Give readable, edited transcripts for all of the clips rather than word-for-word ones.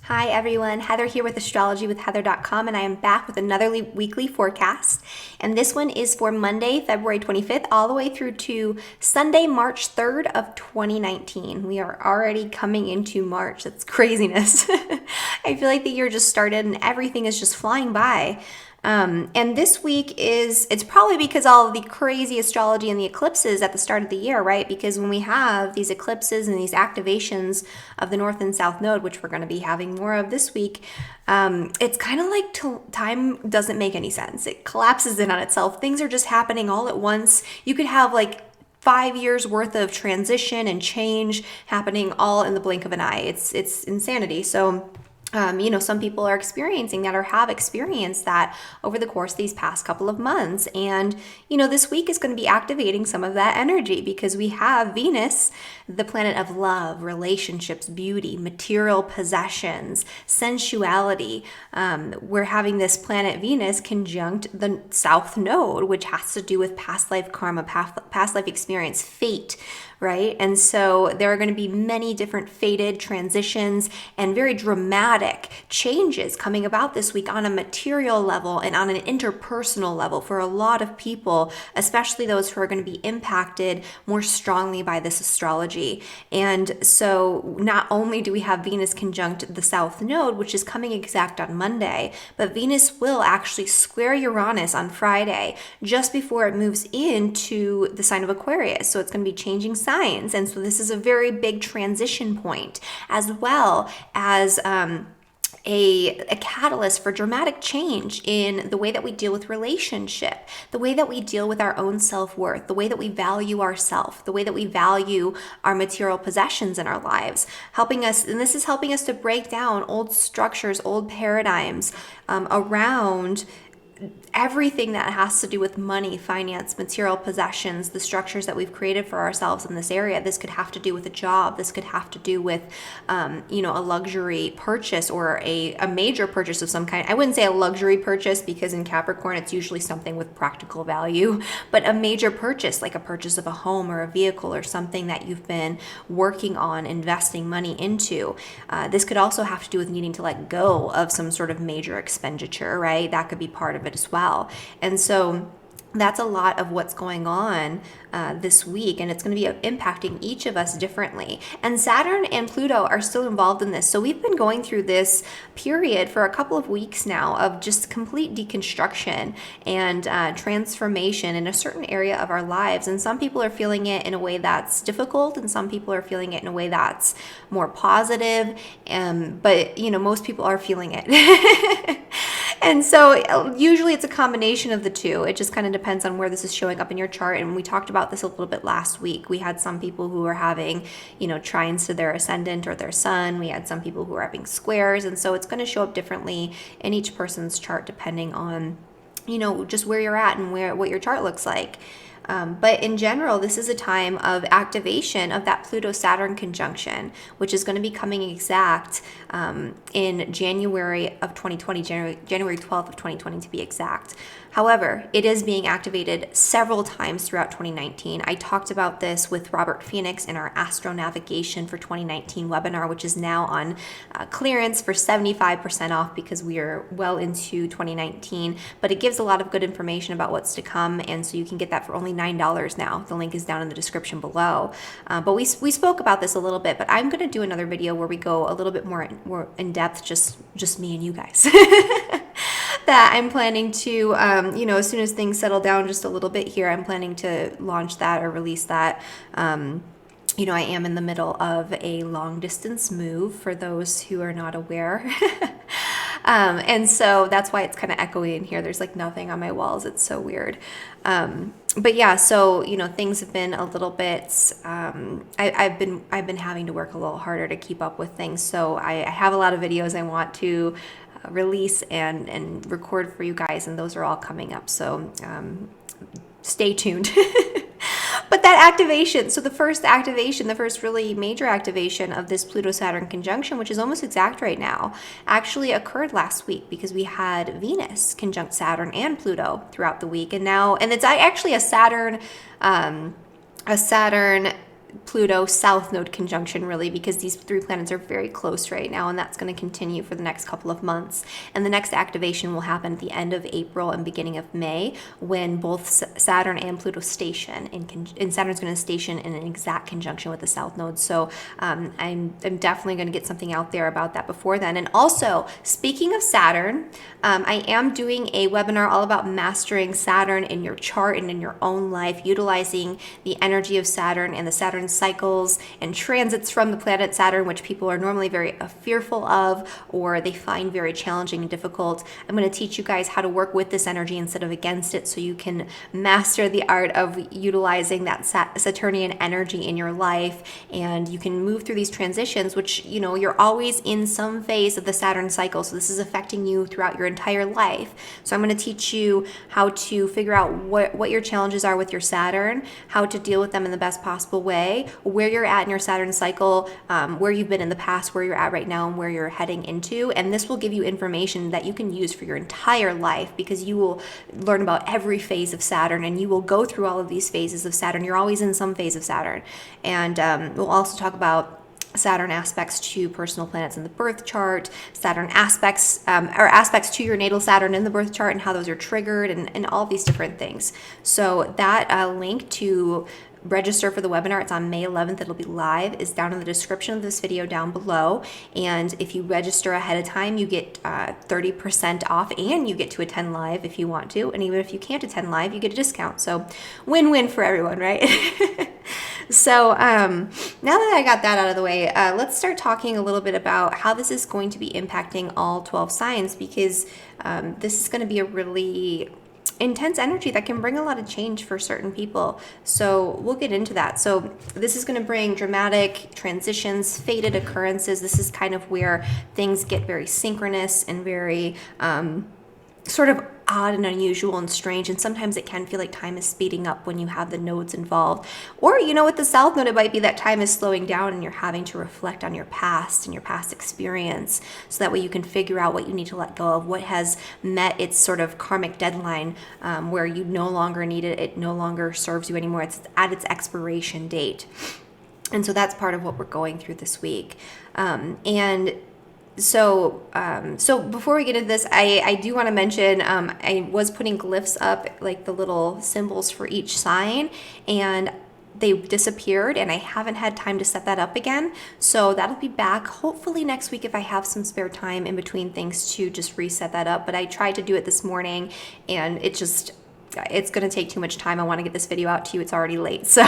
Hi everyone, Heather here with Astrology with Heather.com, and I am back with another weekly forecast. And this one is for Monday, February 25th, all the way through to Sunday, March 3rd of 2019. We are already coming into March. That's craziness. I feel like the year just started and everything is just flying by. And this week it's probably because all of the crazy astrology and the eclipses at the start of the year, right? Because when we have these eclipses and these activations of the North and South Node, which we're going to be having more of this week, it's kind of like time doesn't make any sense. It collapses in on itself. Things are just happening all at once. You could have like 5 years worth of transition and change happening all in the blink of an eye. It's insanity. So some people are experiencing that or have experienced that over the course of these past couple of months. And, this week is going to be activating some of that energy because we have Venus, the planet of love, relationships, beauty, material possessions, sensuality. We're having this planet Venus conjunct the South Node, which has to do with past life karma, past life experience, fate, right? And so there are going to be many different fated transitions and very dramatic changes coming about this week on a material level and on an interpersonal level for a lot of people, especially those who are going to be impacted more strongly by this astrology. And so not only do we have Venus conjunct the South Node, which is coming exact on Monday, but Venus will actually square Uranus on Friday just before it moves into the sign of Aquarius. So it's going to be changing signs. And so this is a very big transition point, as well as a catalyst for dramatic change in the way that we deal with relationship, the way that we deal with our own self-worth, the way that we value ourselves, the way that we value our material possessions in our lives, helping us, and this is helping us to break down old structures, old paradigms around everything that has to do with money, finance, material possessions, the structures that we've created for ourselves in this area. This could have to do with a job. This could have to do with, a luxury purchase or a major purchase of some kind. I wouldn't say a luxury purchase because in Capricorn, it's usually something with practical value, but a major purchase, like a purchase of a home or a vehicle or something that you've been working on, investing money into. This could also have to do with needing to let go of some sort of major expenditure, right? That could be part of it as well. And so that's a lot of what's going on this week, and it's going to be impacting each of us differently. And Saturn and Pluto are still involved in this. So we've been going through this period for a couple of weeks now of just complete deconstruction and transformation in a certain area of our lives. And some people are feeling it in a way that's difficult, and some people are feeling it in a way that's more positive. But most people are feeling it. And so usually it's a combination of the two. It just kind of depends on where this is showing up in your chart. And we talked about this a little bit last week. We had some people who were having, trines to their ascendant or their sun. We had some people who were having squares. And so it's going to show up differently in each person's chart depending on, just where you're at and what your chart looks like. But in general, this is a time of activation of that Pluto-Saturn conjunction, which is going to be coming exact in January of 2020, January 12th of 2020 to be exact. However, it is being activated several times throughout 2019. I talked about this with Robert Phoenix in our Astro Navigation for 2019 webinar, which is now on clearance for 75% off because we are well into 2019. But it gives a lot of good information about what's to come, and so you can get that for only $9 now. The link is down in the description below. But we spoke about this a little bit, but I'm going to do another video where we go a little bit more in depth, just me and you guys. That I'm planning to, as soon as things settle down just a little bit here, I'm planning to launch that or release that. I am in the middle of a long distance move for those who are not aware. And so that's why it's kind of echoey in here. There's like nothing on my walls. It's so weird. But yeah, so, things have been a little bit, I've been having to work a little harder to keep up with things. So I have a lot of videos I want to release and record for you guys, and those are all coming up. So stay tuned. But that activation, so the first really major activation of this Pluto-Saturn conjunction, which is almost exact right now, actually occurred last week because we had Venus conjunct Saturn and Pluto throughout the week. And it's actually a Saturn Pluto South Node conjunction, really, because these 3 planets are very close right now, and that's going to continue for the next couple of months. And the next activation will happen at the end of April and beginning of May, when both Saturn and Pluto station, and Saturn's going to station in an exact conjunction with the South Node. So I'm definitely going to get something out there about that before then. And also, speaking of Saturn, I am doing a webinar all about mastering Saturn in your chart and in your own life, utilizing the energy of Saturn and the Saturn cycles and transits from the planet Saturn, which people are normally very fearful of, or they find very challenging and difficult. I'm going to teach you guys how to work with this energy instead of against it, so you can master the art of utilizing that Saturnian energy in your life, and you can move through these transitions, which, you know, you're always in some phase of the Saturn cycle, so this is affecting you throughout your entire life. So I'm going to teach you how to figure out what your challenges are with your Saturn, how to deal with them in the best possible way, where you're at in your Saturn cycle, where you've been in the past, where you're at right now, and where you're heading into. And this will give you information that you can use for your entire life, because you will learn about every phase of Saturn, and you will go through all of these phases of Saturn. You're always in some phase of Saturn. And we'll also talk about Saturn aspects to personal planets in the birth chart, Saturn aspects, or aspects to your natal Saturn in the birth chart, and how those are triggered, and all these different things. So that link to register for the webinar, it's on May 11th, it'll be live, is down in the description of this video down below. And if you register ahead of time, you get 30% off, and you get to attend live if you want to. And even if you can't attend live, you get a discount. So win-win for everyone, right? So now that I got that out of the way, let's start talking a little bit about how this is going to be impacting all 12 signs, because this is going to be a really intense energy that can bring a lot of change for certain people. So we'll get into that. So this is going to bring dramatic transitions, fated occurrences. This is kind of where things get very synchronous and very sort of odd and unusual and strange, and sometimes it can feel like time is speeding up when you have the nodes involved. Or, you know, with the South Node, it might be that time is slowing down and you're having to reflect on your past and your past experience, so that way you can figure out what you need to let go of, what has met its sort of karmic deadline, where you no longer need it, it no longer serves you anymore, it's at its expiration date. And so that's part of what we're going through this week. So before we get into this, I do want to mention, I was putting glyphs up, like the little symbols for each sign, and they disappeared, and I haven't had time to set that up again. So that'll be back hopefully next week if I have some spare time in between things to just reset that up. But I tried to do it this morning, and it's going to take too much time. I want to get this video out to you. It's already late. So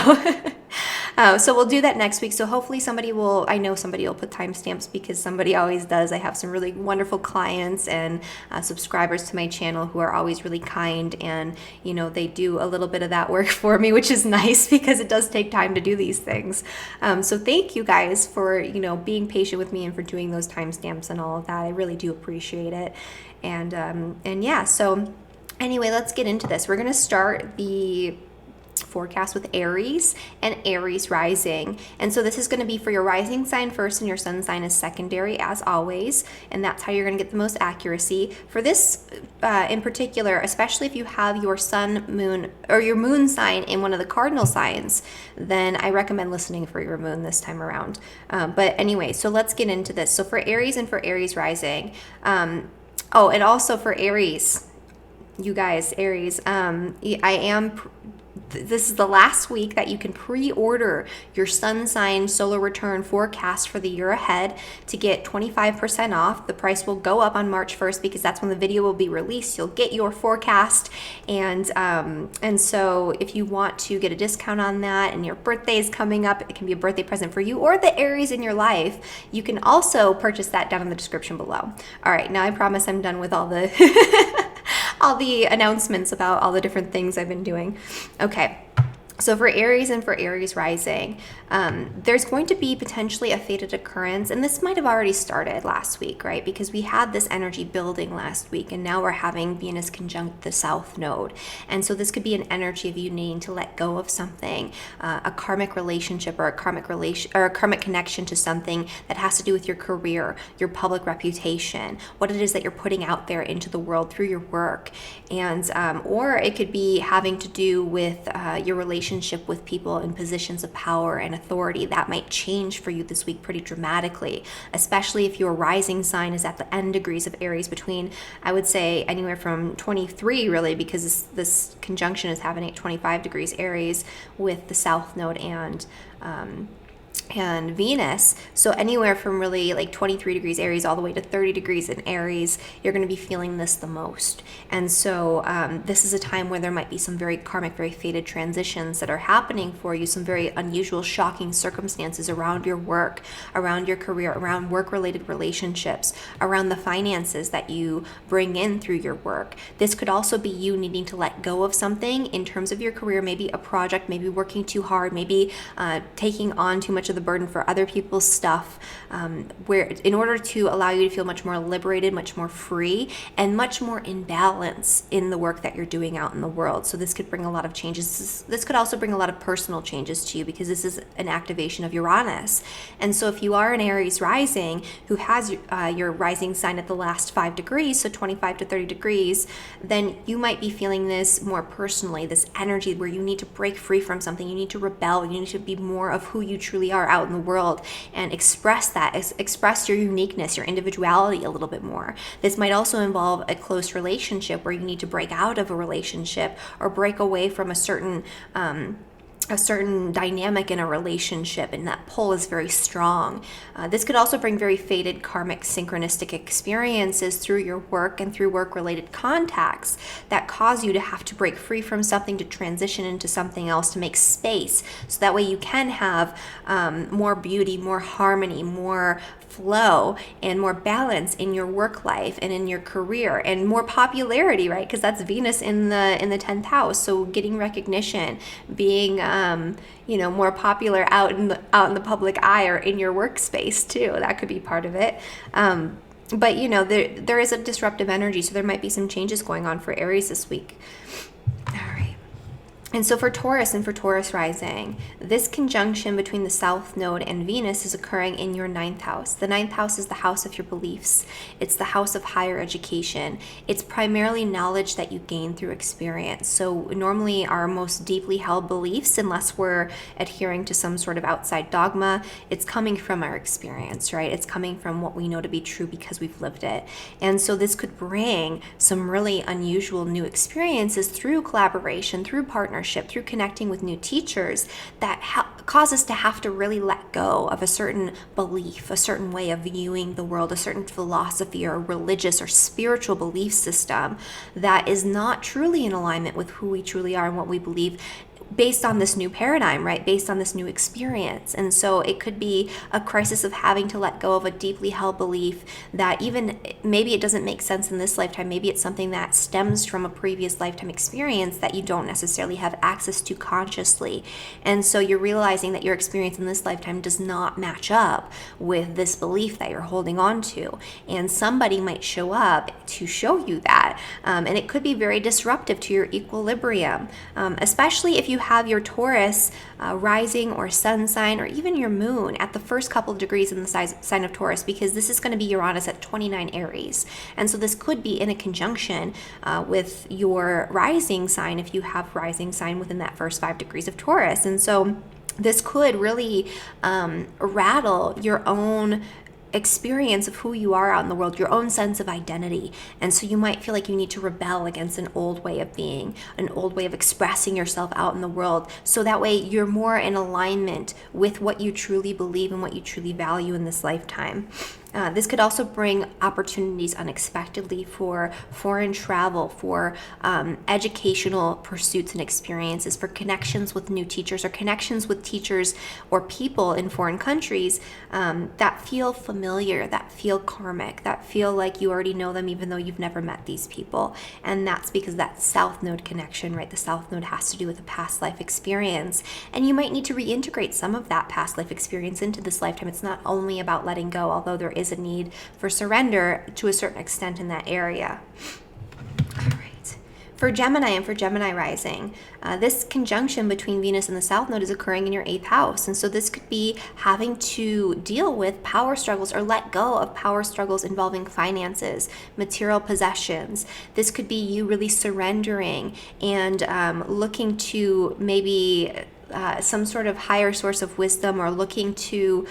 so we'll do that next week. So hopefully I know somebody will put timestamps, because somebody always does. I have some really wonderful clients and subscribers to my channel who are always really kind, and, you know, they do a little bit of that work for me, which is nice, because it does take time to do these things. So thank you guys for, you know, being patient with me and for doing those timestamps and all of that. I really do appreciate it. And yeah, so anyway, let's get into this. We're going to start the forecast with Aries and Aries rising. And so this is going to be for your rising sign first, and your sun sign is secondary, as always. And that's how you're going to get the most accuracy. For this in particular, especially if you have your sun, moon, or your moon sign in one of the cardinal signs, then I recommend listening for your moon this time around. But anyway, so let's get into this. So for Aries and for Aries rising, and also for Aries, you guys, Aries, this is the last week that you can pre-order your sun sign solar return forecast for the year ahead to get 25% off. The price will go up on March 1st, because that's when the video will be released. You'll get your forecast, and so if you want to get a discount on that, and your birthday is coming up, it can be a birthday present for you or the Aries in your life, you can also purchase that down in the description below. All right, now I promise I'm done with all the all the announcements about all the different things I've been doing. Okay. So for Aries and for Aries rising, there's going to be potentially a fated occurrence, and this might have already started last week, right? Because we had this energy building last week, and now we're having Venus conjunct the South Node. And so this could be an energy of you needing to let go of something, a karmic relationship, or a karmic connection to something that has to do with your career, your public reputation, what it is that you're putting out there into the world through your work. And or it could be having to do with your relationship relationship with people in positions of power and authority. That might change for you this week pretty dramatically, especially if your rising sign is at the end degrees of Aries between, I would say, anywhere from 23 really, because this conjunction is happening at 25 degrees Aries with the South Node and Venus. So anywhere from really like 23 degrees Aries all the way to 30 degrees in Aries, you're going to be feeling this the most. And so this is a time where there might be some very karmic, very fated transitions that are happening for you, some very unusual, shocking circumstances around your work, around your career, around work-related relationships, around the finances that you bring in through your work. This could also be you needing to let go of something in terms of your career, maybe a project, maybe working too hard, maybe taking on too much of the burden for other people's stuff, where in order to allow you to feel much more liberated, much more free, and much more in balance in the work that you're doing out in the world. So this could bring a lot of changes. This could also bring a lot of personal changes to you, because this is an activation of Uranus. And so if you are an Aries rising who has your rising sign at the last 5 degrees, so 25 to 30 degrees, then you might be feeling this more personally, this energy where you need to break free from something, you need to rebel, you need to be more of who you truly are out in the world and express that, express your uniqueness, your individuality a little bit more. This might also involve a close relationship where you need to break out of a relationship or break away from a certain dynamic in a relationship, and that pull is very strong. This could also bring very fated karmic synchronistic experiences through your work and through work-related contacts that cause you to have to break free from something to transition into something else, to make space, so that way you can have more beauty, more harmony, more flow, and more balance in your work life and in your career, and more popularity, right? Because that's Venus in the 10th house. So getting recognition, being more popular out in the public eye or in your workspace too. That could be part of it. But there is a disruptive energy, so there might be some changes going on for Aries this week. All right. And so for Taurus and for Taurus rising, this conjunction between the South Node and Venus is occurring in your 9th house. The 9th house is the house of your beliefs. It's the house of higher education. It's primarily knowledge that you gain through experience. So normally our most deeply held beliefs, unless we're adhering to some sort of outside dogma, it's coming from our experience, right? It's coming from what we know to be true because we've lived it. And so this could bring some really unusual new experiences through collaboration, through partnership, through connecting with new teachers that cause us to have to really let go of a certain belief, a certain way of viewing the world, a certain philosophy or religious or spiritual belief system that is not truly in alignment with who we truly are and what we believe, based on this new paradigm, right? Based on this new experience. And so it could be a crisis of having to let go of a deeply held belief that even maybe it doesn't make sense in this lifetime. Maybe it's something that stems from a previous lifetime experience that you don't necessarily have access to consciously. And so you're realizing that your experience in this lifetime does not match up with this belief that you're holding on to. And somebody might show up to show you that. And it could be very disruptive to your equilibrium, especially if you have your Taurus rising or sun sign, or even your moon at the first couple of degrees in the sign of Taurus, because this is going to be Uranus at 29 Aries. And so this could be in a conjunction with your rising sign if you have rising sign within that first 5 degrees of Taurus. And so this could really rattle your own experience of who you are out in the world, your own sense of identity. And so you might feel like you need to rebel against an old way of being, an old way of expressing yourself out in the world, so that way you're more in alignment with what you truly believe and what you truly value in this lifetime. This could also bring opportunities unexpectedly for foreign travel, for educational pursuits and experiences, for connections with new teachers or connections with teachers or people in foreign countries that feel familiar, that feel karmic, that feel like you already know them even though you've never met these people. And that's because that South Node connection, right? The South Node has to do with a past life experience. And you might need to reintegrate some of that past life experience into this lifetime. It's not only about letting go, although there is a need for surrender to a certain extent in that area. All right. For Gemini and for Gemini rising, this conjunction between Venus and the South Node is occurring in your 8th house. And so this could be having to deal with power struggles or let go of power struggles involving finances, material possessions. This could be you really surrendering and looking to maybe some sort of higher source of wisdom, or looking to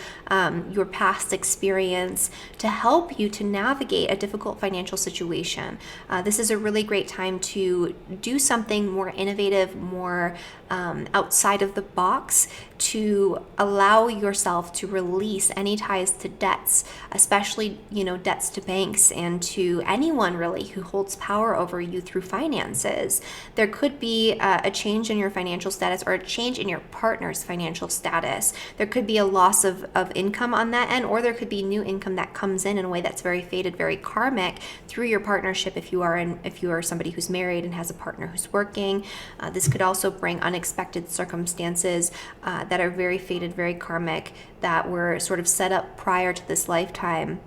your past experience to help you to navigate a difficult financial situation. This is a really great time to do something more innovative, more outside of the box, to allow yourself to release any ties to debts, especially, debts to banks and to anyone really who holds power over you through finances. There could be a change in your financial status, or a change in your partner's financial status. There could be a loss of income on that end, or there could be new income that comes in a way that's very fated, very karmic through your partnership. If you are somebody who's married and has a partner who's working, this could also bring unexpected circumstances that are very fated, very karmic, that were sort of set up prior to this lifetime,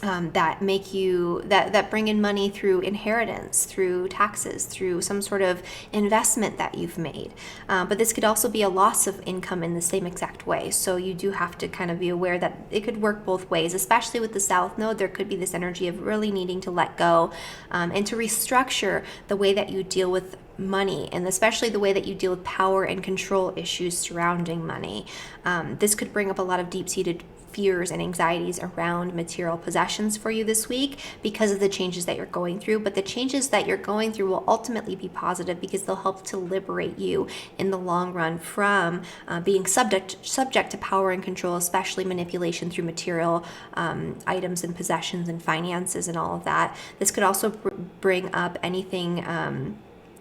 that make you, that bring in money through inheritance, through taxes, through some sort of investment that you've made. But this could also be a loss of income in the same exact way. So you do have to kind of be aware that it could work both ways, especially with the South Node. There could be this energy of really needing to let go and to restructure the way that you deal with money, and especially the way that you deal with power and control issues surrounding money. This could bring up a lot of deep-seated fears and anxieties around material possessions for you this week because of the changes that you're going through. But the changes that you're going through will ultimately be positive, because they'll help to liberate you in the long run from being subject to power and control, especially manipulation through material items and possessions and finances and all of that. This could also bring up anything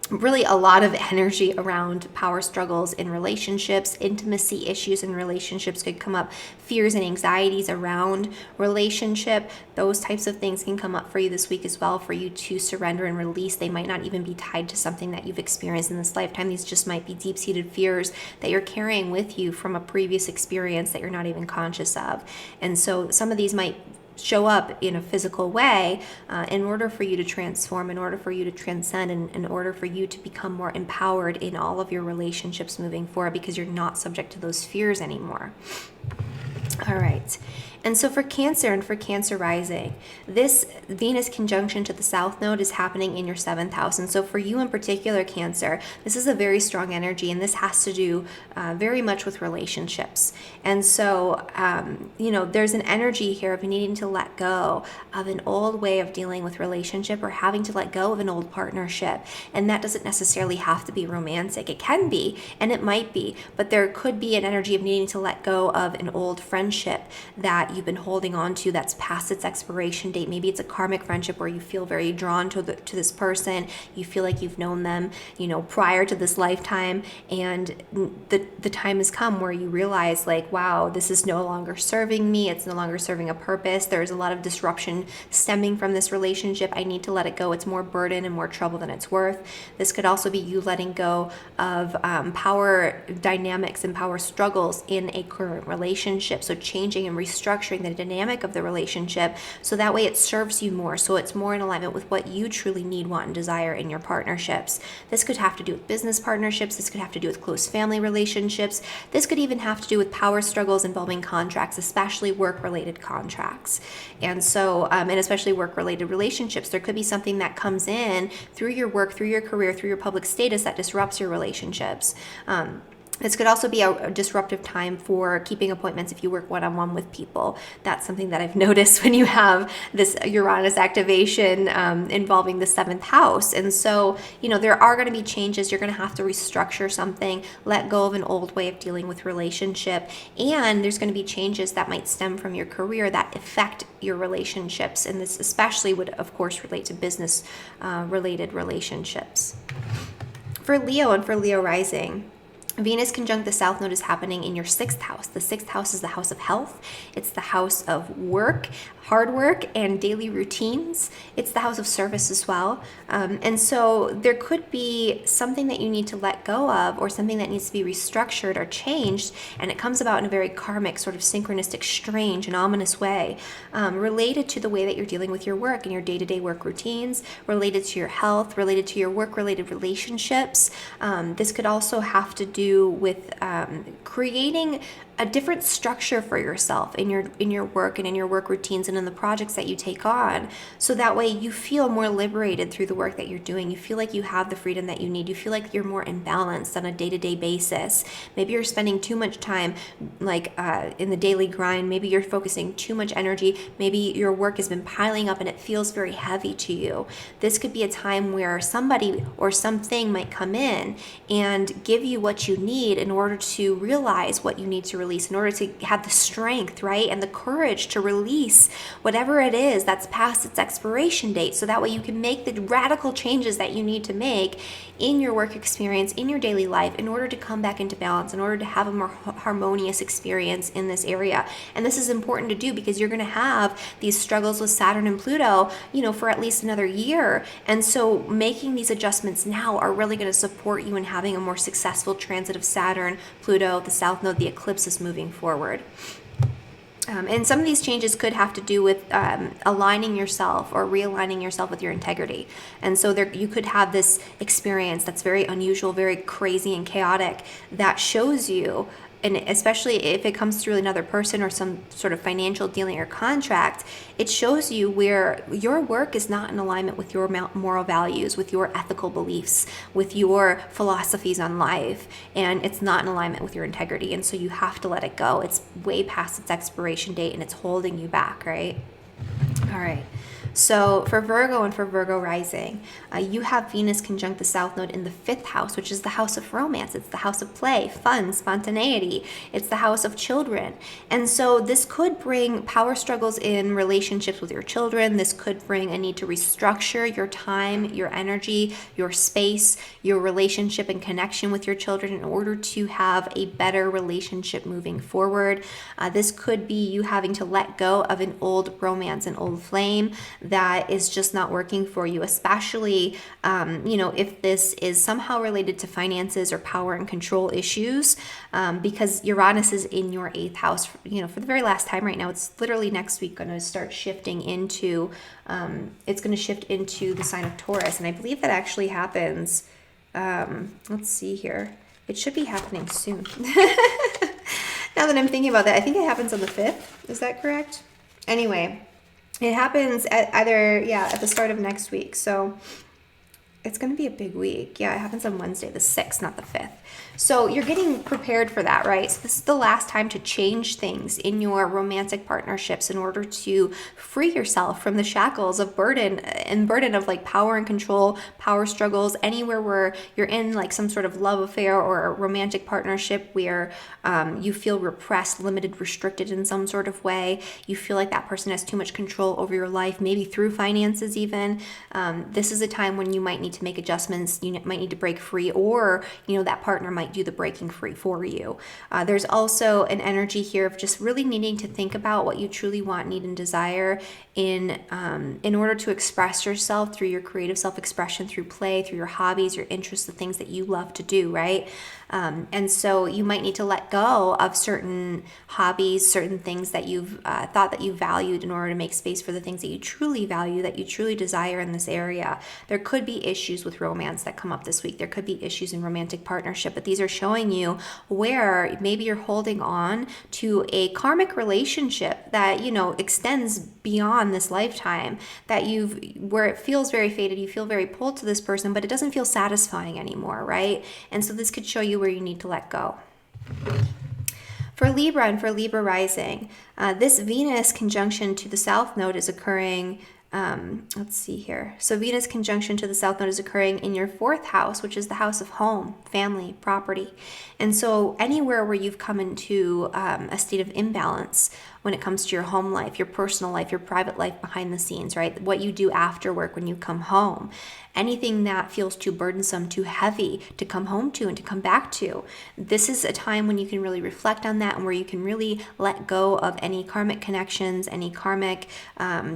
really a lot of energy around power struggles in relationships. Intimacy issues in relationships could come up. Fears and anxieties around relationship, those types of things can come up for you this week as well, for you to surrender and release. They might not even be tied to something that you've experienced in this lifetime. These just might be deep-seated fears that you're carrying with you from a previous experience that you're not even conscious of. And so some of these might show up in a physical way in order for you to transform, in order for you to transcend, and in order for you to become more empowered in all of your relationships moving forward, because you're not subject to those fears anymore. All right. And so for Cancer and for Cancer rising, this Venus conjunction to the South Node is happening in your 7th house. And so for you in particular, Cancer, this is a very strong energy, and this has to do very much with relationships. And so, there's an energy here of needing to let go of an old way of dealing with relationship, or having to let go of an old partnership. And that doesn't necessarily have to be romantic. It can be, and it might be, but there could be an energy of needing to let go of an old friendship that you've been holding on to that's past its expiration date. Maybe it's a karmic friendship where you feel very drawn to this person. You feel like you've known them, prior to this lifetime, and the time has come where you realize, like, wow, this is no longer serving me. It's no longer serving a purpose. There's a lot of disruption stemming from this relationship. I need to let it go. It's more burden and more trouble than it's worth. This could also be you letting go of power dynamics and power struggles in a current relationship. So changing and restructuring the dynamic of the relationship, so that way it serves you more, so it's more in alignment with what you truly need, want, and desire in your partnerships. This could have to do with business partnerships. This could have to do with close family relationships. This could even have to do with power struggles involving contracts, especially work-related contracts. And so, and especially work-related relationships. There could be something that comes in through your work, through your career, through your public status that disrupts your relationships. This could also be a disruptive time for keeping appointments if you work one-on-one with people. That's something that I've noticed when you have this Uranus activation involving the 7th house. And so, there are going to be changes. You're going to have to restructure something, let go of an old way of dealing with relationship. And there's going to be changes that might stem from your career that affect your relationships. And this especially would, of course, relate to business related relationships. For Leo and for Leo rising, Venus conjunct the South Node is happening in your 6th house. The 6th house is the house of health. It's the house of work, hard work, and daily routines. It's the house of service as well. And so there could be something that you need to let go of, or something that needs to be restructured or changed. And it comes about in a very karmic, sort of synchronistic, strange, and ominous way, related to the way that you're dealing with your work and your day-to-day work routines, related to your health, related to your work-related relationships. This could also have to do with creating a different structure for yourself in your work and in your work routines and in the projects that you take on, so that way you feel more liberated through the work that you're doing. You feel like you have the freedom that you need. You feel like you're more in balance on a day-to-day basis. Maybe you're spending too much time in the daily grind. Maybe you're focusing too much energy. Maybe your work has been piling up and it feels very heavy to you. This could be a time where somebody or something might come in and give you what you need in order to realize what you need to release, in order to have the strength, right, and the courage to release whatever it is that's past its expiration date, so that way you can make the radical changes that you need to make in your work experience, in your daily life, in order to come back into balance, in order to have a more harmonious experience in this area. And this is important to do because you're going to have these struggles with Saturn and Pluto, for at least another year. And so making these adjustments now are really going to support you in having a more successful transit of Saturn, Pluto, the South Node, the eclipses moving forward. And some of these changes could have to do with aligning yourself or realigning yourself with your integrity. And so you could have this experience that's very unusual, very crazy and chaotic, that shows you, and especially if it comes through another person or some sort of financial dealing or contract, it shows you where your work is not in alignment with your moral values, with your ethical beliefs, with your philosophies on life, and it's not in alignment with your integrity. And so you have to let it go. It's way past its expiration date and it's holding you back, right? All right. So for Virgo and for Virgo rising, you have Venus conjunct the South Node in the 5th house, which is the house of romance. It's the house of play, fun, spontaneity. It's the house of children. And so this could bring power struggles in relationships with your children. This could bring a need to restructure your time, your energy, your space, your relationship and connection with your children in order to have a better relationship moving forward. This could be you having to let go of an old romance, an old flame that is just not working for you, especially, if this is somehow related to finances or power and control issues, because Uranus is in your 8th house, for the very last time right now. It's literally next week going to start shifting into, the sign of Taurus. And I believe that actually happens, let's see here. It should be happening soon. Now that I'm thinking about that, I think it happens on the 5th. Is that correct? Anyway, it happens at the start of next week. So it's going to be a big week. Yeah, it happens on Wednesday, the 6th, not the 5th. So you're getting prepared for that, right? So this is the last time to change things in your romantic partnerships in order to free yourself from the shackles of burden of like power and control, power struggles, anywhere where you're in like some sort of love affair or a romantic partnership where you feel repressed, limited, restricted in some sort of way. You feel like that person has too much control over your life, maybe through finances even. This is a time when you might need to make adjustments. You might need to break free, or that partner might do the breaking free for you. There's also an energy here of just really needing to think about what you truly want, need, and desire in order to express yourself through your creative self-expression, through play, through your hobbies, your interests, the things that you love to do, right? And so you might need to let go of certain hobbies, certain things that you've thought that you valued in order to make space for the things that you truly value, that you truly desire in this area. There could be issues with romance that come up this week. There could be issues in romantic partnership, but these are showing you where maybe you're holding on to a karmic relationship that, extends beyond this lifetime, where it feels very fated, you feel very pulled to this person, but it doesn't feel satisfying anymore, right? And so this could show you where you need to let go. For Libra and for Libra rising, this Venus conjunction to the South Node is occurring. Let's see here. So Venus conjunction to the South Node is occurring in your 4th house, which is the house of home, family, property. And so anywhere where you've come into a state of imbalance, when it comes to your home life, your personal life, your private life behind the scenes, right? What you do after work when you come home. Anything that feels too burdensome, too heavy to come home to and to come back to. This is a time when you can really reflect on that and where you can really let go of any karmic connections, any karmic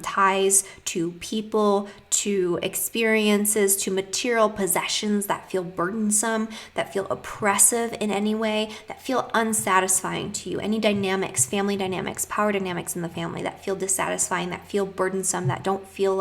ties to people, to experiences, to material possessions that feel burdensome, that feel oppressive in any way, that feel unsatisfying to you. Any dynamics, family dynamics, power dynamics in the family that feel dissatisfying, that feel burdensome, that don't feel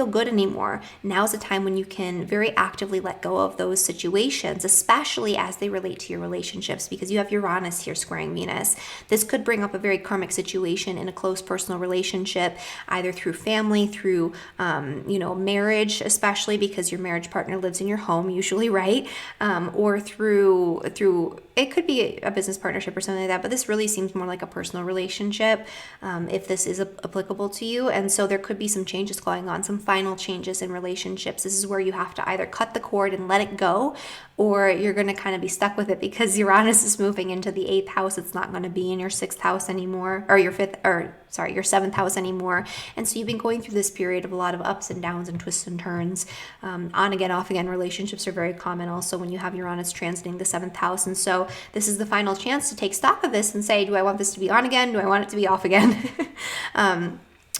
good anymore. Now's a time when you can very actively let go of those situations, especially as they relate to your relationships, because you have Uranus here squaring Venus. This could bring up a very karmic situation in a close personal relationship, either through family, through marriage, especially because your marriage partner lives in your home usually, right? Or through it could be a business partnership or something like that, but this really seems more like a personal relationship, if this is applicable to you. And so there could be some changes going on, some final changes in relationships. This is where you have to either cut the cord and let it go, or you're going to kind of be stuck with it because Uranus is moving into the 8th house. It's not going to be in your 6th house anymore, or your 7th house anymore. And so you've been going through this period of a lot of ups and downs and twists and turns. On again, off again relationships are very common also when you have Uranus transiting the 7th house. And so this is the final chance to take stock of this and say, do I want this to be on again? Do I want it to be off again?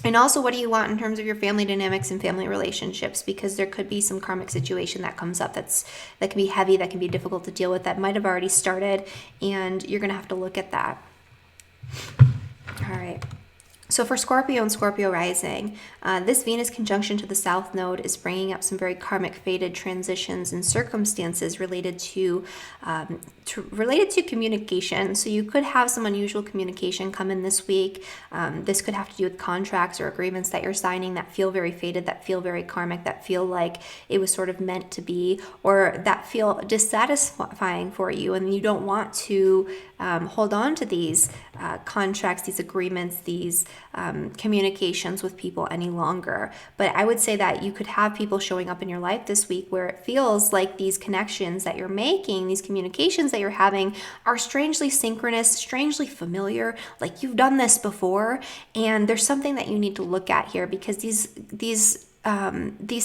And also, what do you want in terms of your family dynamics and family relationships? Because there could be some karmic situation that comes up that can be heavy, that can be difficult to deal with, that might have already started, and you're going to have to look at that. All right. So for Scorpio and Scorpio rising, this Venus conjunction to the South Node is bringing up some very karmic fated transitions and circumstances related to communication. So you could have some unusual communication come in this week. This could have to do with contracts or agreements that you're signing that feel very fated, that feel very karmic, that feel like it was sort of meant to be, or that feel dissatisfying for you, and you don't want to hold on to these contracts, these agreements, these communications with people any longer. But I would say that you could have people showing up in your life this week where it feels like these connections that you're making, these communications that you're having, are strangely synchronous, strangely familiar, like you've done this before. And there's something that you need to look at here, because these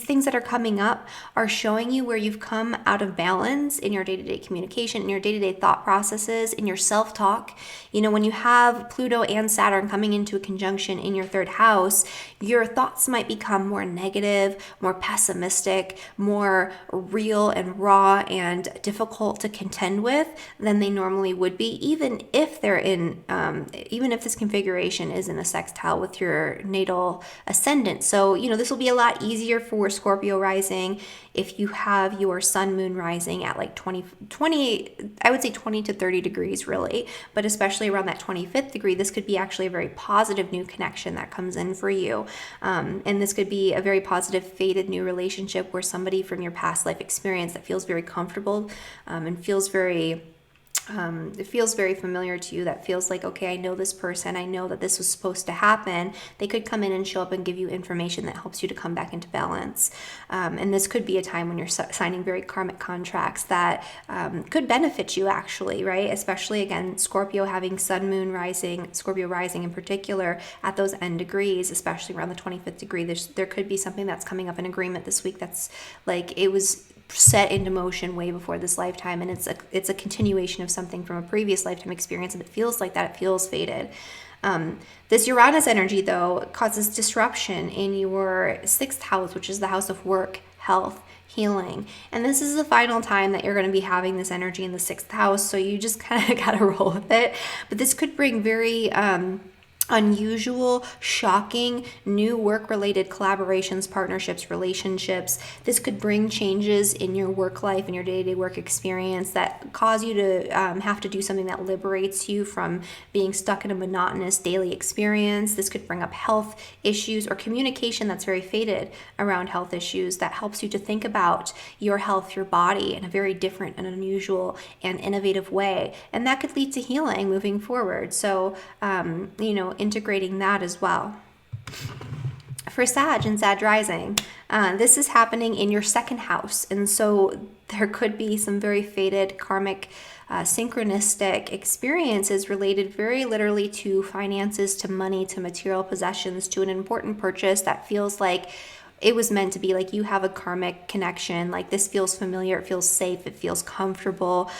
things that are coming up are showing you where you've come out of balance in your day-to-day communication, in your day-to-day thought processes, in your self-talk. When you have Pluto and Saturn coming into a conjunction in your 3rd house, your thoughts might become more negative, more pessimistic, more real and raw and difficult to contend with than they normally would be, even if this configuration is in a sextile with your natal ascendant. So, this will be a lot easier for Scorpio rising if you have your sun moon rising at like 20, I would say 20 to 30 degrees really, but especially around that 25th degree, this could be actually a very positive new connection that comes in for you. And this could be a very positive fated new relationship where somebody from your past life experience that feels very comfortable and feels very it feels very familiar to you, that feels like, okay, I know this person, I know that this was supposed to happen. They could come in and show up and give you information that helps you to come back into balance. And this could be a time when you're signing very karmic contracts that could benefit you actually, right? Especially again, Scorpio having sun, moon rising, Scorpio rising in particular at those end degrees, especially around the 25th degree. There could be something that's coming up in agreement this week that's like it was set into motion way before this lifetime, and it's a continuation of something from a previous lifetime experience, and it feels like that, it feels fated. This Uranus energy though causes disruption in your 6th house, which is the house of work, health, healing, and this is the final time that you're going to be having this energy in the 6th house, so you just kind of gotta roll with it. But this could bring very unusual, shocking, new work-related collaborations, partnerships, relationships. This could bring changes in your work life and your day-to-day work experience that cause you to have to do something that liberates you from being stuck in a monotonous daily experience. This could bring up health issues or communication that's very fated around health issues that helps you to think about your health, your body in a very different and unusual and innovative way. And that could lead to healing moving forward. So, integrating that as well. For Sag and Sag rising, this is happening in your second house. And so there could be some very fated karmic synchronistic experiences related very literally to finances, to money, to material possessions, to an important purchase that feels like it was meant to be. Like you have a karmic connection, like this feels familiar, it feels safe, it feels comfortable,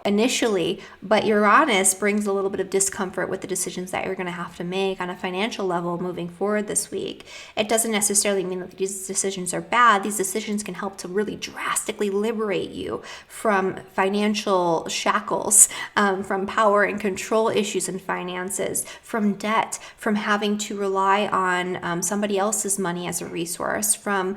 initially. But Uranus brings a little bit of discomfort with the decisions that you're going to have to make on a financial level moving forward this week. It doesn't necessarily mean that these decisions are bad. These decisions can help to really drastically liberate you from financial shackles, from power and control issues in finances, from debt, from having to rely on somebody else's money as a resource, from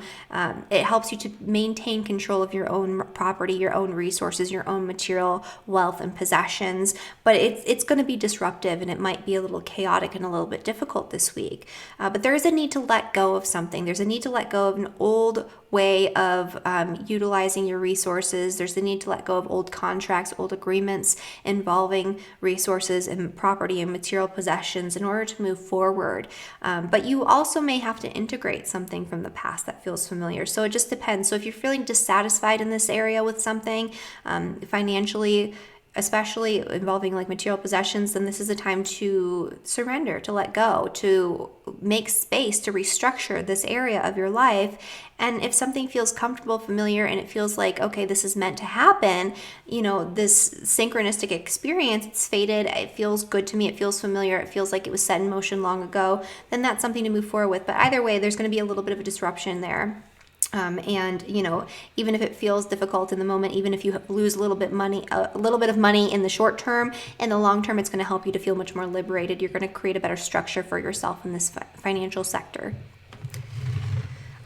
it helps you to maintain control of your own property, your own resources, your own material wealth and possessions. But it's going to be disruptive, and it might be a little chaotic and a little bit difficult this week. But there is a need to let go of something. There's a need to let go of an old way of utilizing your resources. There's the need to let go of old contracts, old agreements involving resources and property and material possessions in order to move forward. But you also may have to integrate something from the past that feels familiar. So it just depends. So if you're feeling dissatisfied in this area with something, financially, especially involving like material possessions, then this is a time to surrender, to let go, to make space, to restructure this area of your life. And if something feels comfortable, familiar, and it feels like, okay, this is meant to happen, this synchronistic experience, it's fated, it feels good to me, it feels familiar, it feels like it was set in motion long ago, then that's something to move forward with. But either way, there's going to be a little bit of a disruption there. Even if it feels difficult in the moment, even if you lose a little bit of money in the short term, in the long term, it's going to help you to feel much more liberated. You're going to create a better structure for yourself in this financial sector.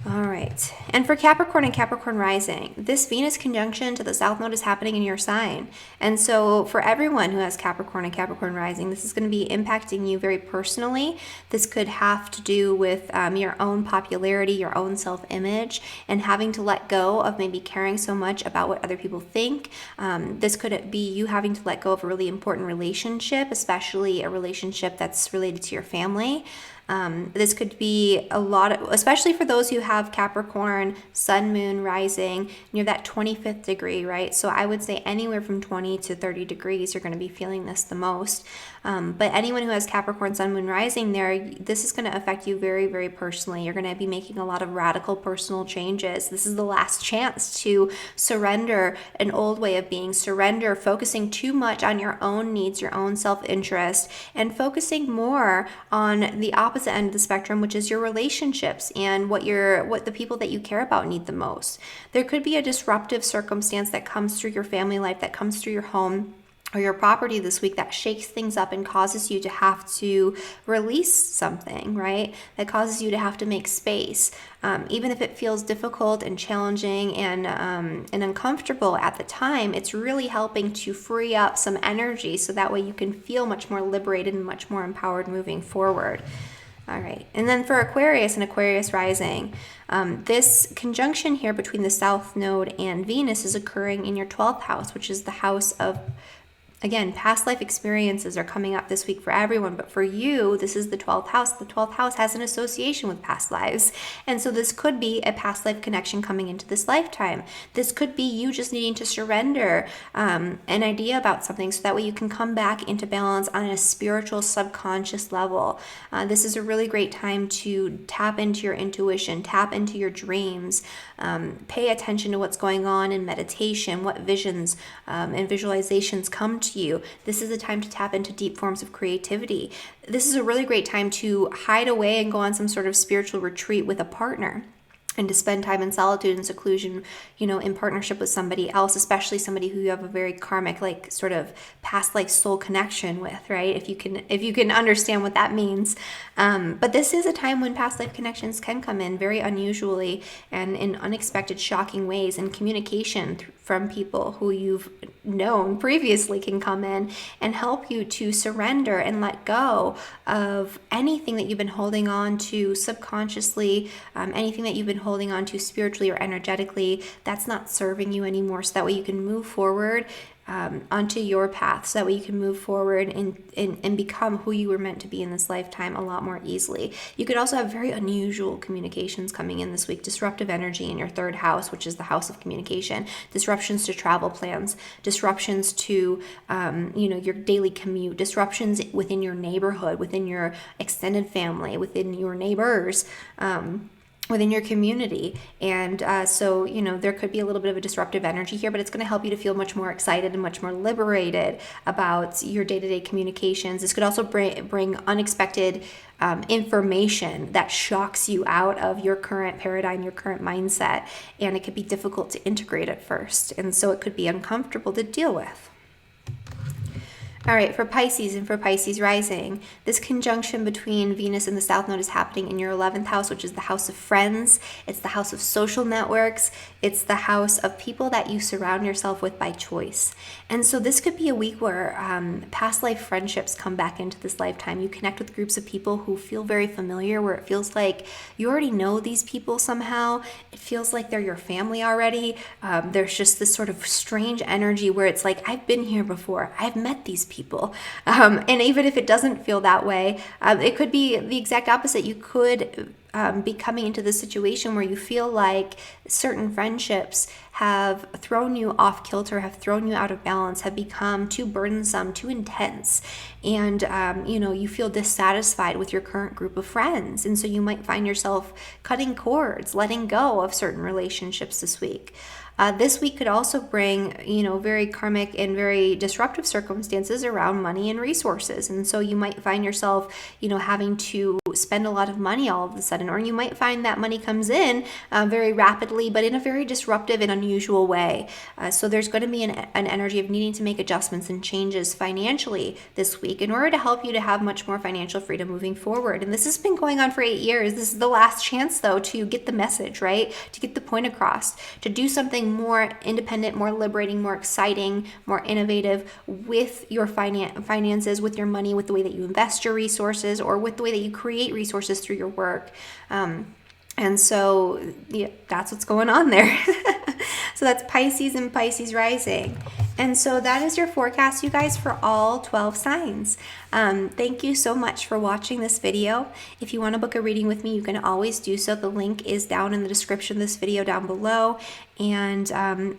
All right. And for Capricorn and Capricorn rising, this Venus conjunction to the South Node is happening in your sign. And so for everyone who has Capricorn and Capricorn rising, this is going to be impacting you very personally. This could have to do with your own popularity, your own self-image, and having to let go of maybe caring so much about what other people think. This could be you having to let go of a really important relationship, especially a relationship that's related to your family. This could be a lot of, especially for those who have Capricorn, Sun, Moon, rising near that 25th degree, right? So I would say anywhere from 20 to 30 degrees, you're going to be feeling this the most. But anyone who has Capricorn, Sun, Moon, rising there, this is going to affect you very, very personally. You're going to be making a lot of radical personal changes. This is the last chance to surrender an old way of being, surrender focusing too much on your own needs, your own self-interest, and focusing more on the opposite end of the spectrum, which is your relationships and what the people that you care about need the most. There could be a disruptive circumstance that comes through your family life, that comes through your home or your property this week, that shakes things up and causes you to have to release something, right? That causes you to have to make space. Even if it feels difficult and challenging and uncomfortable at the time, it's really helping to free up some energy so that way you can feel much more liberated and much more empowered moving forward. All right. And then for Aquarius and Aquarius rising, this conjunction here between the South Node and Venus is occurring in your 12th house, which is the house of, again, past life experiences are coming up this week for everyone, but for you, this is the 12th house. The 12th house has an association with past lives. And so this could be a past life connection coming into this lifetime. This could be you just needing to surrender an idea about something so that way you can come back into balance on a spiritual, subconscious level. This is a really great time to tap into your intuition, tap into your dreams, pay attention to what's going on in meditation, what visions and visualizations come to you. This is a time to tap into deep forms of creativity. This is a really great time to hide away and go on some sort of spiritual retreat with a partner, and to spend time in solitude and seclusion, in partnership with somebody else, especially somebody who you have a very karmic, like sort of past like soul connection with, right? If you can understand what that means. But this is a time when past life connections can come in very unusually and in unexpected, shocking ways, and communication from people who you've known previously can come in and help you to surrender and let go of anything that you've been holding on to subconsciously, anything that you've been holding on to spiritually or energetically that's not serving you anymore, so that way you can move forward onto your path, so that way you can move forward and become who you were meant to be in this lifetime a lot more easily. You could also have very unusual communications coming in this week, disruptive energy in your third house, which is the house of communication, disruptions to travel plans, disruptions to your daily commute, disruptions within your neighborhood, within your extended family, within your neighbors, within your community. And so there could be a little bit of a disruptive energy here, but it's going to help you to feel much more excited and much more liberated about your day-to-day communications. This could also bring unexpected information that shocks you out of your current paradigm, your current mindset, and it could be difficult to integrate at first, and so it could be uncomfortable to deal with. All right, for Pisces and for Pisces rising, this conjunction between Venus and the South Node is happening in your 11th house, which is the house of friends. It's the house of social networks. It's the house of people that you surround yourself with by choice. And so this could be a week where past life friendships come back into this lifetime. You connect with groups of people who feel very familiar, where it feels like you already know these people somehow. It feels like they're your family already. There's just this sort of strange energy where it's like, I've been here before. I've met these people. And even if it doesn't feel that way, it could be the exact opposite. You could be coming into this situation where you feel like certain friendships have thrown you off kilter, have thrown you out of balance, have become too burdensome, too intense, and you feel dissatisfied with your current group of friends. And so you might find yourself cutting cords, letting go of certain relationships this week. This week could also bring, very karmic and very disruptive circumstances around money and resources. And so you might find yourself, having to spend a lot of money all of a sudden, or you might find that money comes in very rapidly, but in a very disruptive and unusual way. So there's going to be an energy of needing to make adjustments and changes financially this week in order to help you to have much more financial freedom moving forward. And this has been going on for 8 years. This is the last chance, though, to get the message, right? To get the point across, to do something more independent, more liberating, more exciting, more innovative with your finances, with your money, with the way that you invest your resources, or with the way that you create resources through your work. And so that's what's going on there. So that's Pisces and Pisces rising. And so that is your forecast, you guys, for all 12 signs. Thank you so much for watching this video. If you want to book a reading with me, you can always do so. The link is down in the description of this video down below. And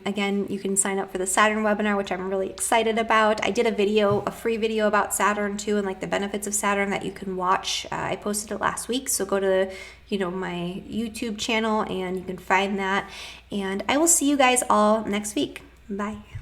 again, you can sign up for the Saturn webinar, which I'm really excited about. I did a free video about Saturn too, and like the benefits of Saturn that you can watch. I posted it last week, so go to my YouTube channel and you can find that. And I will see you guys all next week. Bye.